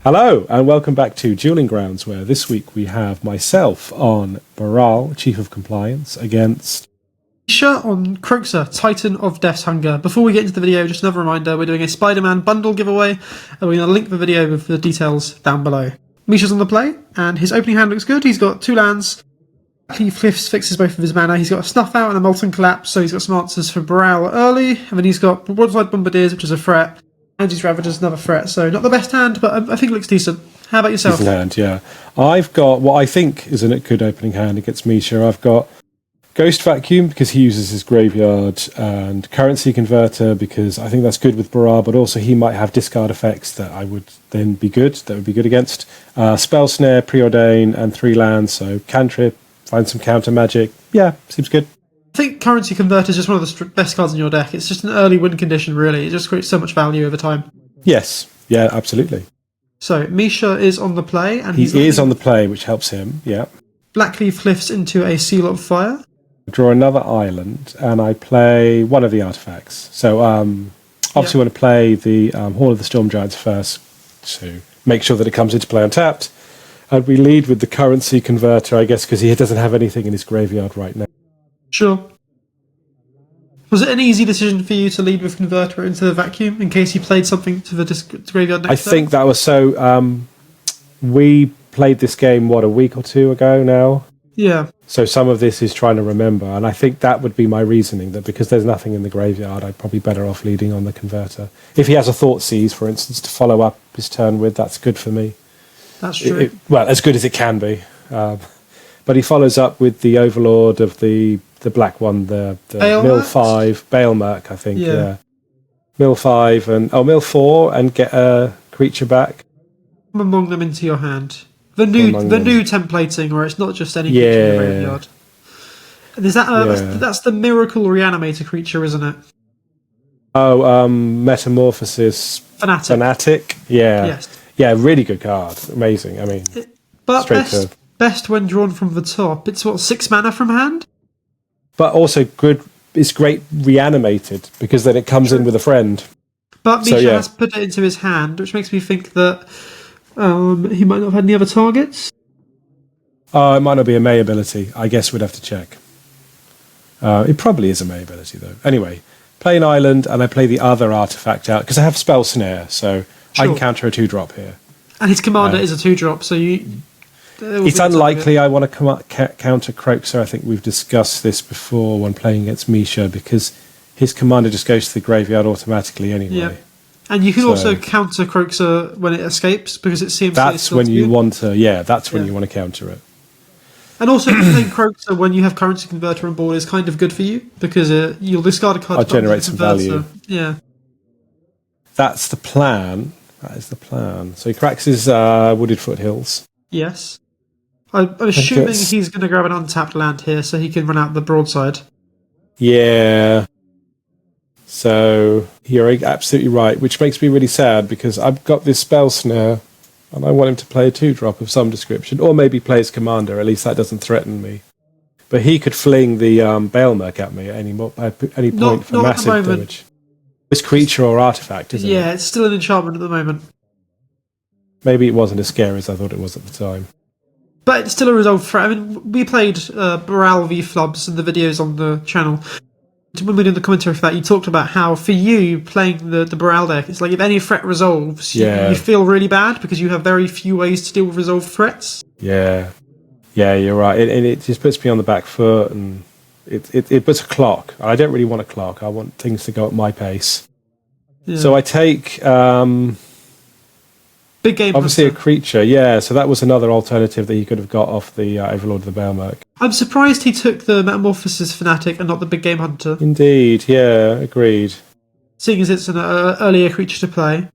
Hello, and welcome back to Dueling Grounds, where this week we have myself on Baral, Chief of Compliance, against Misha on Kroxa, Titan of Deaths Hunger. Before we get into the video, just another reminder, we're doing a Spider-Man bundle giveaway, and we're going to link the video with the details down below. Misha's on the play, and his opening hand looks good. He's got 2 lands. He fixes both of his mana. He's got a Snuff Out and a Molten Collapse, so he's got some answers for Baral early, and then he's got Broadside Bombardiers, which is a threat, and he's Ravagers, another threat, so not the best hand, but I think it looks decent. How about yourself? decent hand, yeah. I've got what I think is a good opening hand against Misha. I've got Ghost Vacuum because he uses his graveyard, and Currency Converter because I think that's good with Baral, but also he might have discard effects that I would then be good. That would be good against. Spell Snare, Preordain, and 3 lands. So cantrip, find some counter magic. Yeah, seems good. I think Currency Converter is just one of the best cards in your deck. It's just an early win condition, really. It just creates so much value over time. Yes, yeah, absolutely. So Misha is on the play, and he is on the play, which helps him. Yeah. Blackleaf lifts into a Seal of Fire. I draw another island, and I play one of the artifacts. So obviously, want to play the Hall of the Storm Giants first to make sure that it comes into play untapped. And we lead with the Currency Converter, I guess, because he doesn't have anything in his graveyard right now. Sure. Was it an easy decision for you to lead with Converter into the Vacuum in case he played something to the graveyard next turn? I think that was so. We played this game, a week or 2 ago now? Yeah. So some of this is trying to remember, and I think that would be my reasoning, that because there's nothing in the graveyard, I'd probably better off leading on the Converter. If he has a Thoughtseize, for instance, to follow up his turn with, that's good for me. That's true. Well, as good as it can be. But he follows up with the Overlord of the black one, the Mill 5, Bailmerk, I think. Yeah. Mill 5 and Mill 4 and get a creature back. Among them into your hand. The new templating, where it's not just any creature in the graveyard. Is that that's the Miracle Reanimator creature, isn't it? Oh, Metamorphosis Fanatic. Yeah. Yes. Yeah, really good card. Amazing. I mean, but best when drawn from the top. It's 6 mana from hand? But also good. It's great reanimated because then it comes in with a friend. But Misha has put it into his hand, which makes me think that he might not have had any other targets. It might not be a May ability. I guess we'd have to check. It probably is a May ability, though. Anyway, play an island, and I play the other artifact out, because I have Spell Snare, so I can counter a 2-drop here. And his commander is a 2-drop, so it's unlikely I want to counter Kroxa. I think we've discussed this before when playing against Misha, because his commander just goes to the graveyard automatically anyway. Yeah. And you can also counter Kroxa when it escapes, because it seems that's when you want to. Yeah, that's when you want to counter it. And also, playing Kroxa when you have Currency Converter on board is kind of good for you, because you'll discard a card. I'll generate some value. Yeah, that's the plan. That is the plan. So he cracks his Wooded Foothills. Yes, I'm assuming he's going to grab an untapped land here, so he can run out the broadside. Yeah. So you're absolutely right, which makes me really sad because I've got this Spell Snare and I want him to play a 2-drop of some description, or maybe play his commander. At least that doesn't threaten me. But he could fling the Bailmerk at me at any point for massive damage. It's creature or artifact, isn't it? Yeah, it's still an enchantment at the moment. Maybe it wasn't as scary as I thought it was at the time. But it's still a resolved threat. I mean, we played Baral v Flubs in the videos on the channel. When we did the commentary for that, you talked about how for you playing the Baral deck, it's like if any threat resolves, you feel really bad because you have very few ways to deal with resolved threats. Yeah, you're right. It just puts me on the back foot, and it puts a clock. I don't really want a clock. I want things to go at my pace. Yeah. So I take big game. Obviously hunter. A creature, yeah. So that was another alternative that he could have got off the Overlord of the Bailmerk. I'm surprised he took the Metamorphosis Fanatic and not the big game hunter. Indeed, yeah, agreed. Seeing as it's an earlier creature to play.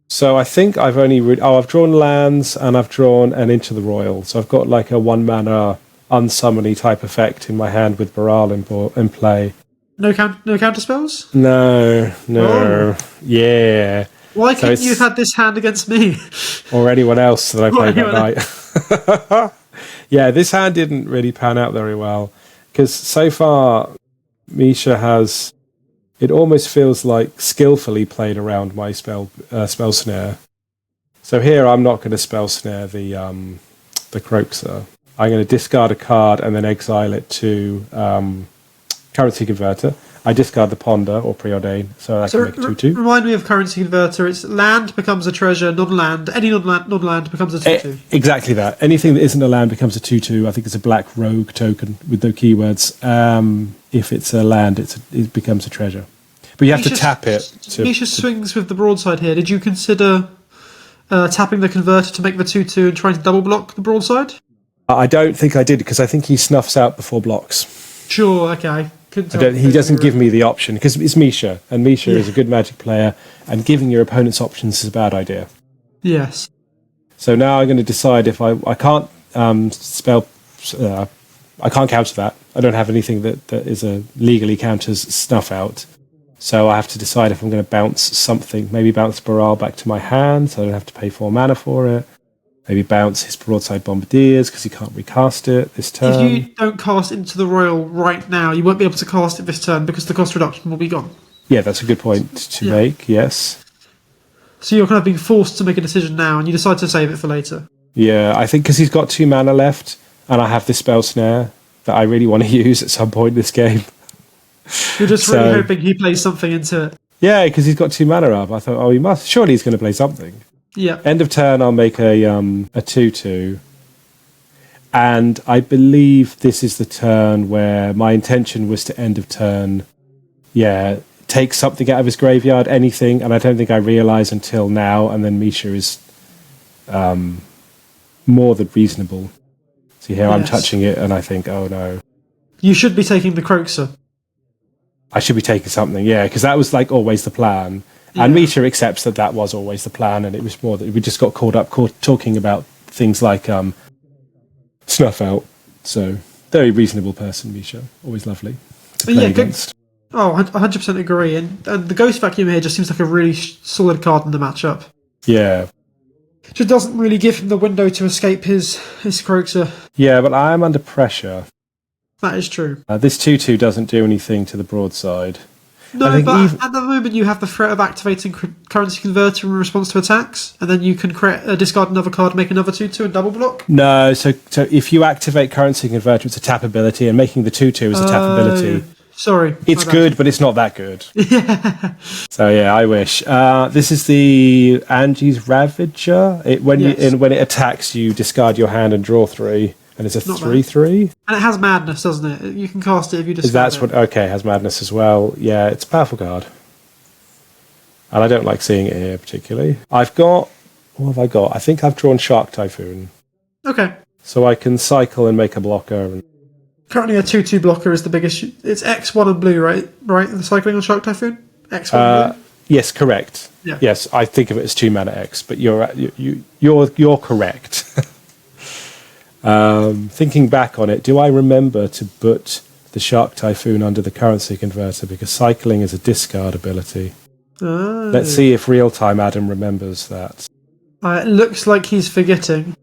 So I think I've only I've drawn lands and I've drawn an Into the Royal. So I've got like a 1-mana unsummony type effect in my hand with Baral in play. No counter spells? No. Oh. Yeah. Why couldn't you have had this hand against me? Or anyone else that I played that night. Yeah, this hand didn't really pan out very well. Because so far, Misha has... It almost feels like skillfully played around my spell snare. So here I'm not going to spell snare the Kroxa. I'm going to discard a card and then exile it to Currency Converter. I discard the Ponder or Preordain, so I can make a 2/2. Remind me of Currency Converter. It's land becomes a treasure, non-land. Any non-land becomes a 2/2. Exactly that. Anything that isn't a land becomes a 2/2. I think it's a black rogue token with no keywords. If it's a land, it becomes a treasure. But you have to tap it. Misha swings with the broadside here. Did you consider tapping the converter to make the 2/2 and trying to double block the broadside? I don't think I did, because I think he snuffs out before blocks. Sure, okay. He doesn't give me the option, because it's Misha, and Misha is a good Magic player, and giving your opponents options is a bad idea. Yes. So now I'm going to decide if I can't spell... I can't counter that. I don't have anything that is legally counters snuff out. So I have to decide if I'm going to bounce something. Maybe bounce Baral back to my hand, so I don't have to pay 4 mana for it. Maybe bounce his Broadside Bombardiers, because he can't recast it this turn. If you don't cast into the Royal right now, you won't be able to cast it this turn because the cost reduction will be gone. Yeah, that's a good point to make, yes. So you're kind of being forced to make a decision now, and you decide to save it for later. Yeah, I think because he's got 2 mana left, and I have this Spell Snare that I really want to use at some point in this game. You're just really hoping he plays something into it. Yeah, because he's got 2 mana up. I thought, he must. Surely he's going to play something. Yeah. End of turn, I'll make a 2/2. And I believe this is the turn where my intention was to end of turn, take something out of his graveyard, anything, and I don't think I realise until now, and then Misha is more than reasonable. See here, I'm touching it, and I think, oh no. You should be taking the Kroxa. I should be taking something, because that was like always the plan. And Misha accepts that was always the plan, and it was more that we just got caught up talking about things like snuff out. So, very reasonable person, Misha. Always lovely to play against. Oh, 100% agree. And the Ghost Vacuum here just seems like a really solid card in the matchup. Yeah. Just doesn't really give him the window to escape his Kroxa. Yeah, but I am under pressure. That is true. This 2/2 doesn't do anything to the broadside. No, but at the moment you have the threat of activating Currency Converter in response to attacks, and then you can discard another card, make another 2/2 and double block. No, so if you activate Currency Converter, it's a tap ability, and making the 2/2 is a tap ability. Sorry. It's good, but it's not that good. Yeah. So I wish. This is the Angie's Ravager. When it attacks, you discard your hand and draw 3. And it's a 3/3. And it has Madness, doesn't it? You can cast it if you discard That's what. Okay, it has Madness as well. Yeah, it's a powerful card. And I don't like seeing it here particularly. What have I got? I think I've drawn Shark Typhoon. Okay. So I can cycle and make a blocker. Currently a 2/2 blocker is the biggest. It's X1 and blue, right? Right, the cycling on Shark Typhoon? X1 and blue? Yes, correct. Yeah. Yes, I think of it as 2 mana X, but you're correct. Thinking back on it, do I remember to put the Shark Typhoon under the Currency Converter, because cycling is a discard ability? Oh. Let's see if real-time Adam remembers that. It looks like he's forgetting.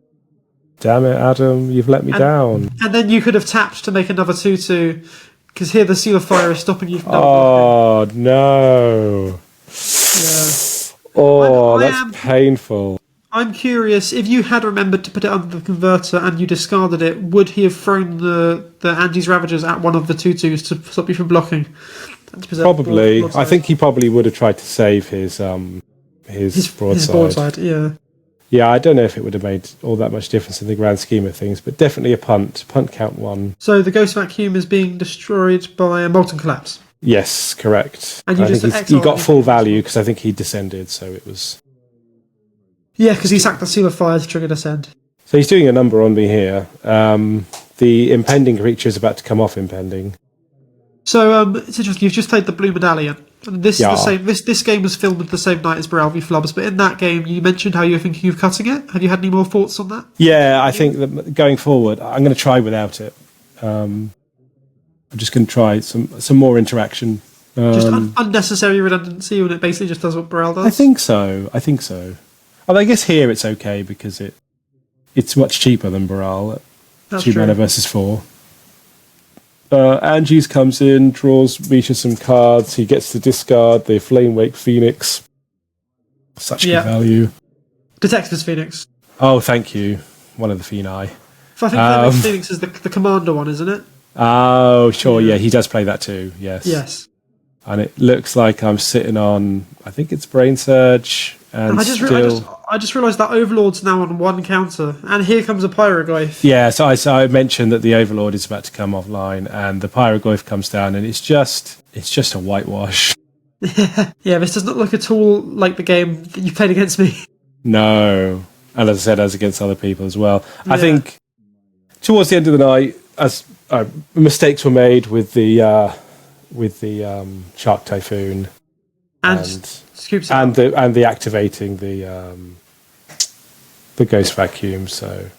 Damn it, Adam, you've let me down. And then you could have tapped to make another 2/2, because here the Seal of Fire is stopping you from Oh, no. Yeah. Oh, that's painful. I'm curious, if you had remembered to put it under the converter and you discarded it, would he have thrown the Angie's Ravagers at one of the 2/2s to stop you from blocking? Probably. I think he probably would have tried to save his broadside. His broadside, yeah. Yeah, I don't know if it would have made all that much difference in the grand scheme of things, but definitely a punt. Punt count 1. So the Ghost Vacuum is being destroyed by a Molten Collapse? Yes, correct. And I think he got full value because I think he descended, so it was... Yeah, because he sacked the Seal of Fire to trigger Descend. So he's doing a number on me here. The impending creature is about to come off impending. So it's interesting. You've just played the Blue Medallion. And this is the same. This game was filmed the same night as Baral v Flubs, but in that game you mentioned how you were thinking of cutting it. Have you had any more thoughts on that? Yeah, I think that going forward, I'm going to try without it. I'm just going to try some more interaction. Just unnecessary redundancy when it basically just does what Baral does? I think so. Well, I guess here it's okay because it's much cheaper than Baral at 2 mana versus 4. Angie's comes in, draws Misha some cards. He gets to discard the Flamewake Phoenix. Such good value. Detective Phoenix. Oh, thank you. One of the Phenai. So I think Phoenix is the commander one, isn't it? Oh, sure. Yeah, he does play that too. Yes. Yes. And it looks like I'm sitting on, I think it's Brain Surge. And I just realised that Overlord's now on 1 counter. And here comes a Pyroglyph. Yeah, so I mentioned that the Overlord is about to come offline, and the Pyroglyph comes down, and it's just a whitewash. Yeah, this does not look at all like the game that you played against me. No. And as I said, as against other people as well. I think towards the end of the night, as mistakes were made with the Shark Typhoon and scoops it and the activating the Ghost Vacuum. So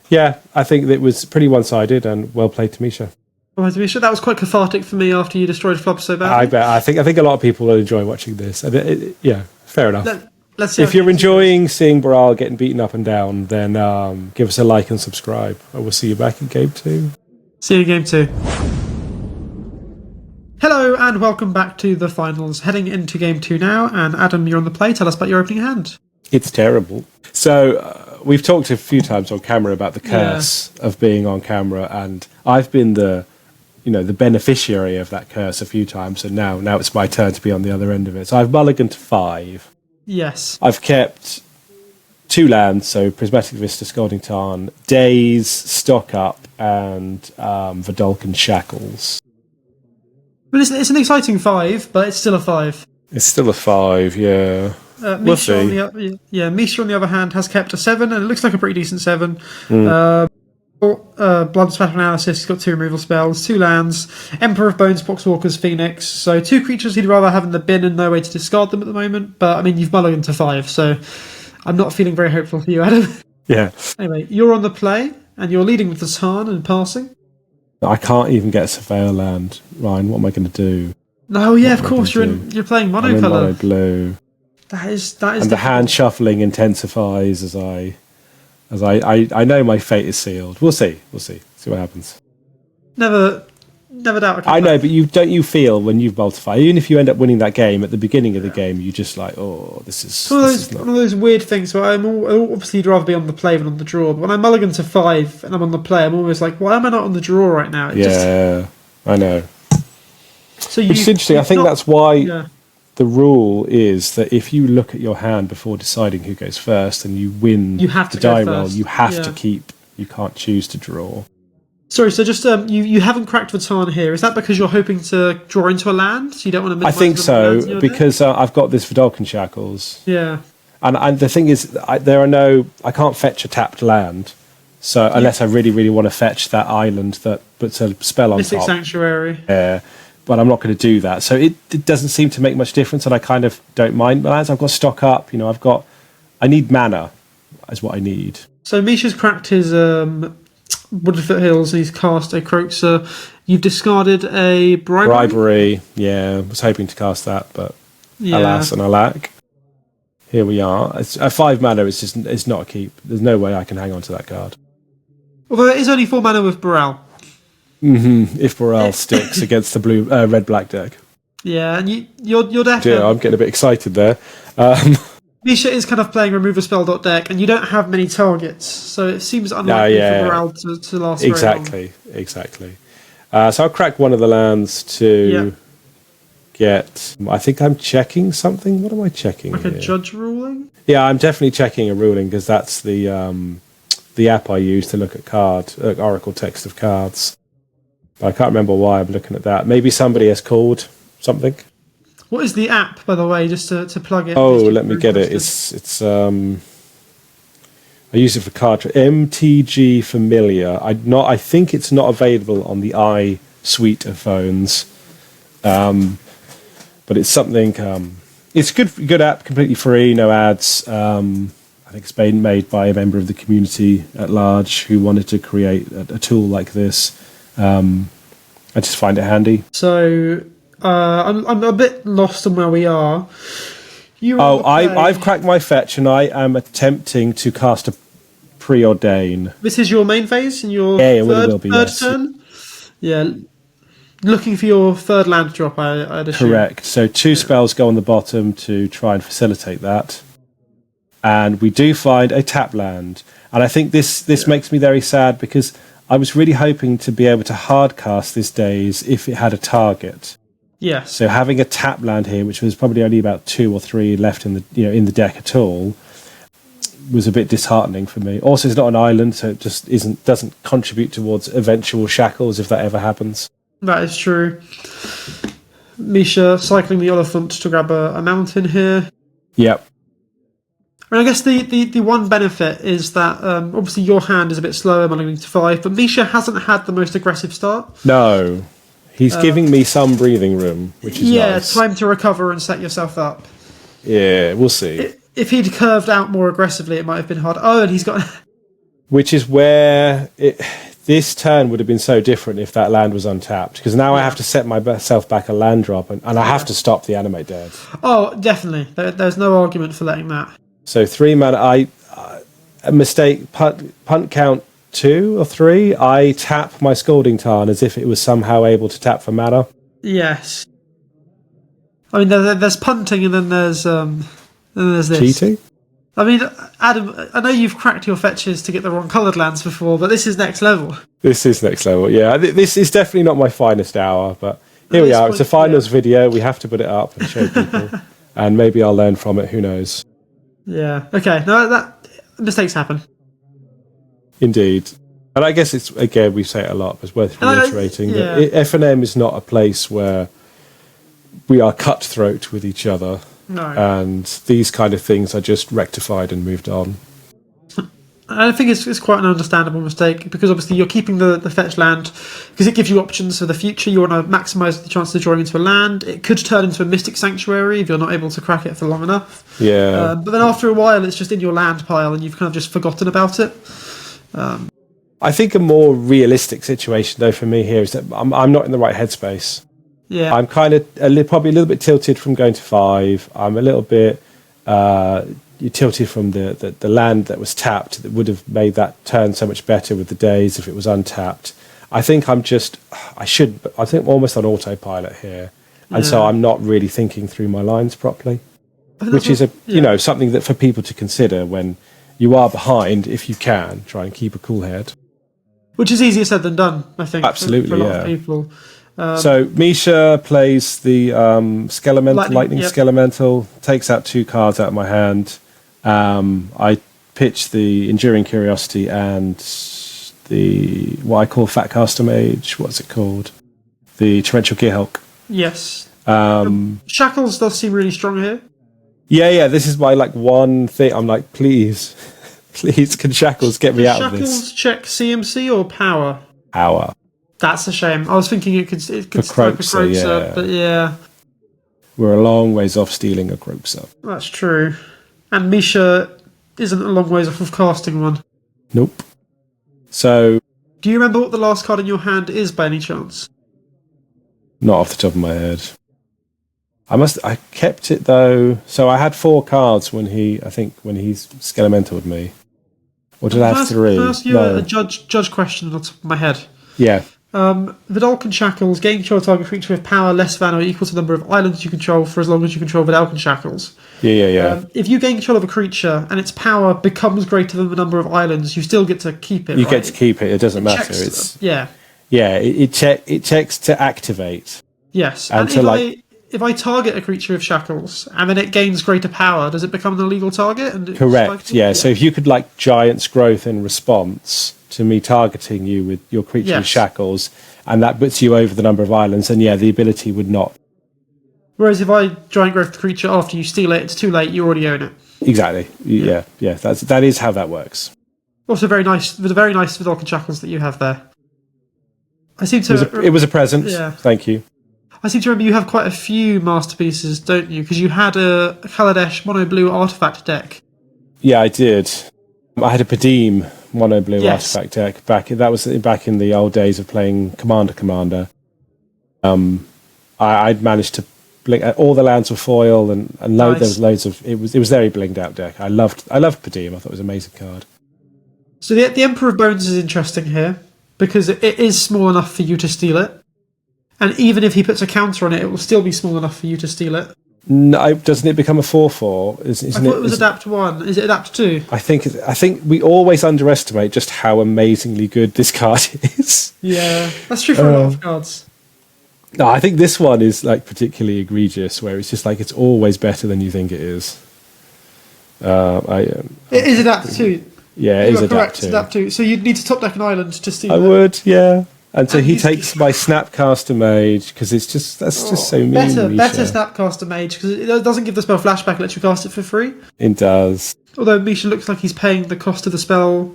yeah, I think it was pretty one-sided, and well played to Misha. Well, Misha, that was quite cathartic for me after you destroyed Flub so badly. I bet. I think a lot of people will enjoy watching this. Yeah, fair enough. Let's see if you're enjoying seeing Baral getting beaten up and down, then give us a like and subscribe. I will see you back in Game 2. See you in Game 2. Hello and welcome back to the finals. Heading into Game 2 now, and Adam, you're on the play. Tell us about your opening hand. It's terrible. So we've talked a few times on camera about the curse of being on camera, and I've been the beneficiary of that curse a few times, and now it's my turn to be on the other end of it. So I've mulliganed to 5. Yes. I've kept 2 lands, so Prismatic Vista, Scalding Tarn, Daze, Stock Up, and Vidalcan Shackles. But it's an exciting 5, but it's still a 5. It's still a 5, yeah. Misha, on the other hand, has kept a 7, and it looks like a pretty decent 7. Blood Splatter Analysis, he's got 2 removal spells, 2 lands, Emperor of Bones, Poxwalker's Phoenix, so 2 creatures he'd rather have in the bin and no way to discard them at the moment, but I mean, you've mulliganed to 5, so I'm not feeling very hopeful for you, Adam. Yeah. Anyway, you're on the play, and you're leading with the Tarn and passing. I can't even get a Surveyor land, Ryan. What am I going to do? No, yeah, of course, you're playing monocolour. I'm in mono blue. That is. And the hand shuffling intensifies as I know my fate is sealed. We'll see. See what happens. Never doubt. I know, but don't you feel when you've multiplied, even if you end up winning that game at the beginning of the game, you just like, oh, this is one of those weird things. So obviously you'd rather be on the play than on the draw. But when I mulligan to 5 and I'm on the play, I'm always like, why am I not on the draw right now? I know. So which is interesting. I think that's why the rule is that if you look at your hand before deciding who goes first and you win the die roll, you have to keep. You can't choose to draw. Sorry, so just you haven't cracked the Tarn here. Is that because you're hoping to draw into a land? So you don't want to minimize I think so, because I've got this Vidalcan Shackles. Yeah. And the thing is, I can't fetch a tapped land. So unless I really, really want to fetch that island that puts a spell on Mystic top. Sanctuary. Yeah. But I'm not going to do that. So it doesn't seem to make much difference, and I kind of don't mind my lands. I've got Stock Up, I need mana, is what I need. So Misha's cracked his Woodfoot Hills, and he's cast a Kroxa. You've discarded a Bribery? Yeah. I was hoping to cast that, but alas and alack. Here we are. It's a 5 mana, it's not a keep. There's no way I can hang on to that card. Although it is only 4 mana with Baral. If Baral sticks against the red-black deck. Yeah, and you're definitely... Yeah, I'm getting a bit excited there. Misha is kind of playing remove a spell deck, and you don't have many targets, so it seems unlikely for Baral to last Exactly. So I'll crack one of the lands to get... I think I'm checking something. What am I checking Like a judge ruling? Yeah, I'm definitely checking a ruling, because that's the app I use to look at Oracle text of cards. But I can't remember why I'm looking at that. Maybe somebody has called something. What is the app, by the way, just to plug it? Oh, let me get it. It's I use it for card MTG Familiar. I think it's not available on the i suite of phones. But it's something. It's a good app, completely free, no ads. I think it's been made by a member of the community at large who wanted to create a tool like this. I just find it handy. So I'm a bit lost on where we are. I've cracked my fetch, and I am attempting to cast a Preordain. This is your main phase in your third turn? Yeah. Looking for your third land drop, I'd assume. Correct. So 2 spells go on the bottom to try and facilitate that. and we do find a tap land. And I think this makes me very sad because I was really hoping to be able to hard cast this Daze if it had a target. Yes. So having a tap land here, which was probably only about 2 or 3 left in the deck at all, was a bit disheartening for me. Also, it's not an island, so it just doesn't contribute towards eventual shackles if that ever happens. That is true. Misha cycling the elephant to grab a mountain here. Yep. And I guess the one benefit is that obviously your hand is a bit slower, managing to 5, but Misha hasn't had the most aggressive start. No. He's giving me some breathing room, which is nice. Time to recover and set yourself up. Yeah, we'll see. If he'd curved out more aggressively, it might have been hard. Oh, and he's got... Which is where this turn would have been so different if that land was untapped. Because now I have to set myself back a land drop, and I have to stop the Animate Dead. Oh, definitely. There's no argument for letting that. So 3 mana, a mistake, punt count 2 or 3, I tap my Scalding Tarn as if it was somehow able to tap for mana. Yes. I mean, there's punting and then there's this. Cheating? I mean, Adam, I know you've cracked your fetches to get the wrong coloured lands before, but this is next level. This is next level, yeah. This is definitely not my finest hour, but here we are. It's a finals video. We have to put it up and show people. And maybe I'll learn from it. Who knows? Yeah. Okay. No, that mistakes happen. Indeed. And I guess it's, again, we say it a lot, but it's worth reiterating that FNM is not a place where we are cutthroat with each other. No. And these kind of things are just rectified and moved on. I think it's quite an understandable mistake because obviously you're keeping the fetch land because it gives you options for the future. You want to maximise the chance of drawing into a land. It could turn into a Mystic Sanctuary if you're not able to crack it for long enough. Yeah. But then after a while, it's just in your land pile and you've kind of just forgotten about it. I think a more realistic situation, though, for me here is that I'm not in the right headspace. Yeah. I'm kind of probably a little bit tilted from going to 5. I'm a little bit tilted from the land that was tapped that would have made that turn so much better with the Daze if it was untapped. I think I'm almost on autopilot here. And so I'm not really thinking through my lines properly, which is something that for people to consider when you are behind. If you can, try and keep a cool head. Which is easier said than done, I think. Absolutely, for a lot of people. So Misha plays the Lightning Skelemental, takes out 2 cards out of my hand. I pitch the Enduring Curiosity and what I call Fat Caster Mage. What's it called? The Torrential Gearhulk. Yes. Shackles does seem really strong here. Yeah. This is my one thing. I'm like, please, can Shackles get me out of this? Shackles check CMC or power? Power. That's a shame. I was thinking it could strike a Kroxa, but yeah. We're a long ways off stealing a Kroxa. That's true. And Misha isn't a long ways off of casting one. Nope. So... Do you remember what the last card in your hand is by any chance? Not off the top of my head. I kept it though. So I had 4 cards when he skelementaled me. Or did I have 3? A judge question on the top of my head. Yeah. Vidalcan Shackles. Gain control of target creature with power less than or equal to the number of islands you control for as long as you control Vidalcan Shackles. Yeah. If you gain control of a creature and its power becomes greater than the number of islands, you still get to keep it. You get to keep it. It doesn't matter. It checks to activate. Yes. And if I target a creature with Shackles and then it gains greater power, does it become an illegal target? Correct. Yeah. So if you could Giant's Growth in response to me targeting you with your creature with Shackles, and that puts you over the number of islands, then the ability would not. Whereas if I Giant Growth the creature after you steal it, it's too late, you already own it. Exactly. Yeah. That is how that works. Also very nice Vidalcan Shackles that you have there. It was a present. Yeah. Thank you. I seem to remember you have quite a few masterpieces, don't you? Because you had a Kaladesh mono blue artifact deck. Yeah, I did. I had a Padim mono blue artifact deck back in the old days of playing Commander. I'd managed to blink. All the lands were foil and there was loads of it was very blinged out deck. I loved Padim. I thought it was an amazing card. So the Emperor of Bones is interesting here because it is small enough for you to steal it. And even if he puts a counter on it, it will still be small enough for you to steal it. No, doesn't it become a 4/4? I thought it was adapt 1. Is it adapt 2? I think we always underestimate just how amazingly good this card is. Yeah, that's true for a lot of cards. No, I think this one is like particularly egregious, where it's just like it's always better than you think it is. It is adapt 2. Yeah, it is adapt 2. Adapt 2. So you'd need to top deck an island to steal I it. would, yeah. And so he takes my Snapcaster Mage because that's just so mean. Better Misha. Snapcaster Mage because it doesn't give the spell flashback. It lets you cast it for free. It does. Although Misha looks like he's paying the cost of the spell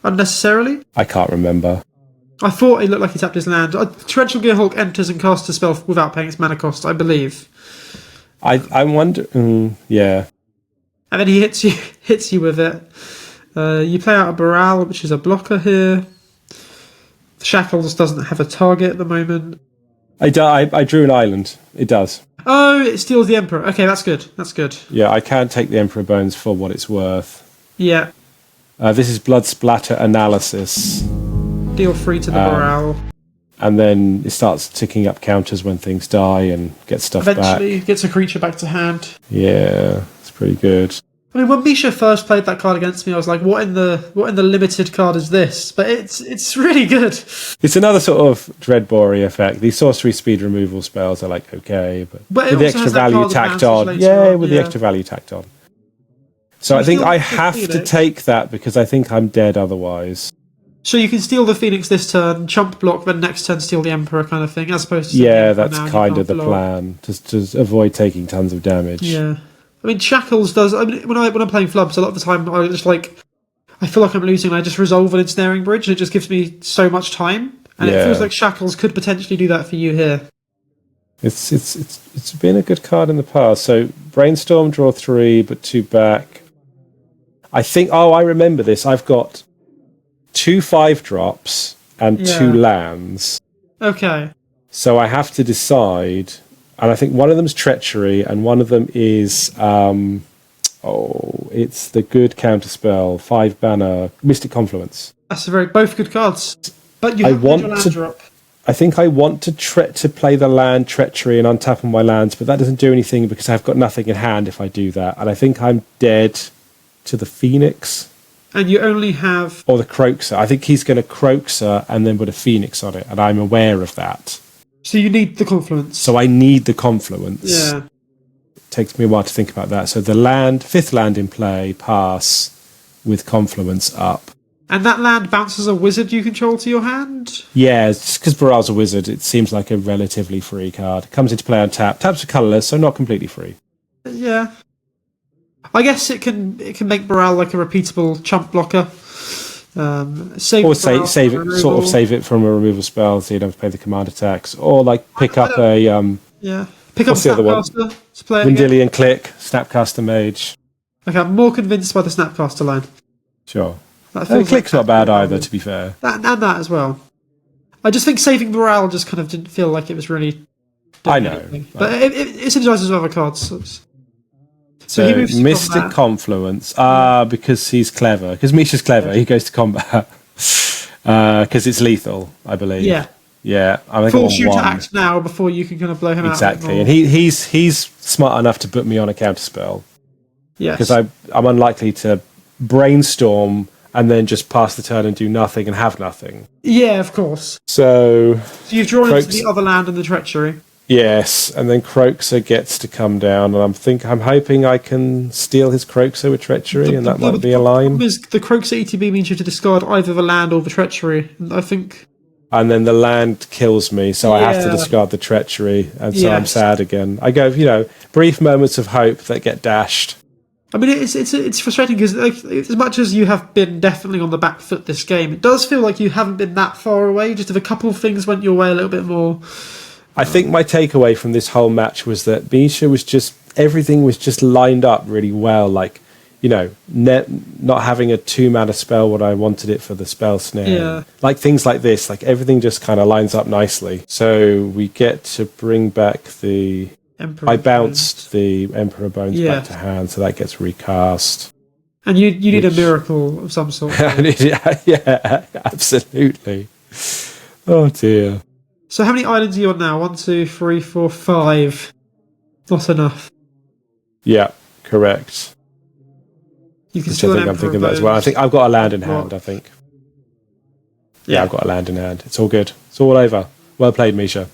unnecessarily. I can't remember. I thought it looked like he tapped his land. Torrential Gearhulk enters and casts a spell without paying its mana cost, I believe. I wonder. Yeah. And then he hits you with it. You play out a Baral, which is a blocker here. Shackles doesn't have a target at the moment. I drew an island. It does. Oh, it steals the Emperor. Okay, that's good. That's good. Yeah, I can take the Emperor Bones for what it's worth. Yeah. This is Blood Splatter Analysis. Deal 3 to the Baral. And then it starts ticking up counters when things die and gets stuff Eventually back. gets a creature back to hand. Yeah, it's pretty good. I mean, when Misha first played that card against me, I was like, "What in the limited card is this?" But it's really good. It's another sort of Dreadbore effect. These sorcery speed removal spells are like okay, but it with the also extra has that value card that tacked bounces on, later on, with the extra value tacked on. So I you think steal I the have to Phoenix. take that because I think I'm dead otherwise. So you can steal the Phoenix this turn, chump block, then next turn steal the Emperor kind of thing, as opposed to Yeah, steal the Emperor that's now, you kind can't of the block. plan to avoid taking tons of damage. Yeah, I mean Shackles does. I mean, when I'm playing flubs, a lot of the time I just I feel like I'm losing. And I just resolve an ensnaring bridge, and it just gives me so much time. And it feels like Shackles could potentially do that for you here. It's been a good card in the past. So Brainstorm, draw 3, but 2 back. I think. Oh, I remember this. I've got 2 5-drops and 2 lands. Okay. So I have to decide, and I think one of them's Treachery, and one of them is it's the good counterspell 5-banner Mystic Confluence. That's both good cards. But you have your land drop. I think I want to play the land Treachery and untap on my lands, but that doesn't do anything because I've got nothing in hand if I do that, and I think I'm dead to the Phoenix. And you only have... Or the Kroxa. I think he's going to Kroxa and then put a Phoenix on it, and I'm aware of that. So you need the Confluence. So I need the Confluence. Yeah. It takes me a while to think about that. So the 5th land in play, pass, with Confluence up. And that land bounces a wizard you control to your hand? Yeah, just because Baral's a wizard, it seems like a relatively free card. It comes into play on tap. Taps are colourless, so not completely free. Yeah. I guess it can make Baral like a repeatable chump blocker. Save it from a removal spell, so you don't have to pay the command attacks, or like pick up a pick up Snapcaster to play it again. Vendilion Click, Snapcaster Mage. Okay, I'm more convinced by the Snapcaster line. Sure, Click's not bad either, to be fair. That as well. I just think saving Baral just kind of didn't feel like it was really. I know, but it synergizes with other cards. So he moves to Mystic combat. Confluence. Because he's clever. Because Misha's clever. He goes to combat. Because it's lethal, I believe. Yeah. I think Force you to 1. act now before you can kind of blow him out. Exactly. And he's smart enough to put me on a counterspell. Yes. Because I'm unlikely to brainstorm and then just pass the turn and do nothing and have nothing. Yeah, of course. So You've drawn into the other land and the Treachery. Yes, and then Kroxa gets to come down, and I'm hoping I can steal his Kroxa with Treachery, and that might be a line. The Kroxa ETB means you have to discard either the land or the Treachery, I think. And then the land kills me, so I have to discard the Treachery, and so I'm sad again. I go, brief moments of hope that get dashed. I mean, it's frustrating because as much as you have been definitely on the back foot this game, it does feel like you haven't been that far away. Just if a couple of things went your way a little bit more. I think my takeaway from this whole match was that Misha everything was just lined up really well. Like, not having a 2-mana spell when I wanted it for the spell snare. Yeah. Like things like this, like everything just kind of lines up nicely. So we get to bring back the Emperor I bounced the Emperor Bones back to hand, so that gets recast. And you need a miracle of some sort. Yeah, absolutely. Oh dear. So how many islands are you on now? 1, 2, 3, 4, 5. Not enough. Yeah, correct. You can Which I still think I'm thinking that as well. I think I've got a land in hand, I think. Yeah, I've got a land in hand. It's all good. It's all over. Well played, Misha.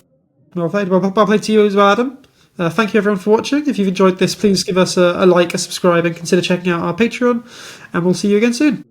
Well played. Well played to you as well, Adam. Thank you everyone for watching. If you've enjoyed this, please give us a like, a subscribe, and consider checking out our Patreon. And we'll see you again soon.